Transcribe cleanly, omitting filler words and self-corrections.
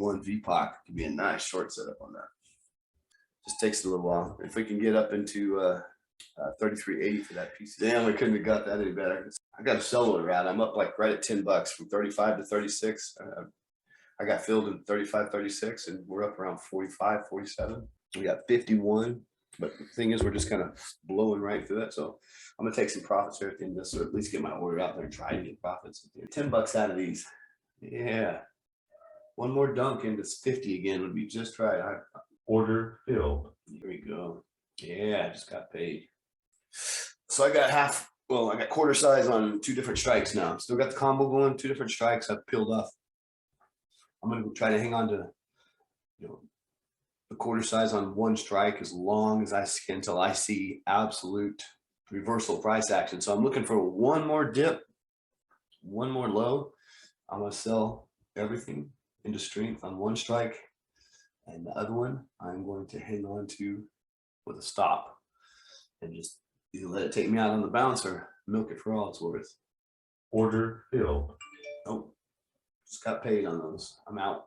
51 VPOC could be a nice short setup on that. Just takes a little while. If we can get up into 33.80 for that piece. Damn, we couldn't have got that any better. I got a sell order out. I'm up like right at $10 from 35 to 36. I got filled in 35, 36, and we're up around 45, 47. We got 51, but the thing is, we're just kind of blowing right through it. So I'm gonna take some profits here at the end of this, or at least get my order out there and try to get profits. $10 out of these. Yeah. One more dunk into 50 again would be just right. Order filled. Here we go. Yeah, I just got paid. So I got I got quarter size on 2 different strikes now. Still got the combo going, 2 different strikes. I've peeled off. I'm gonna try to hang on to, the quarter size on 1 strike as long as I can until I see absolute reversal price action. So I'm looking for one more dip, one more low. I'm gonna sell everything into strength on 1 strike, and the other one I'm going to hang on to with a stop and just either let it take me out on the bounce or milk it for all it's worth. Order filled. Oh, just got paid on those. I'm out.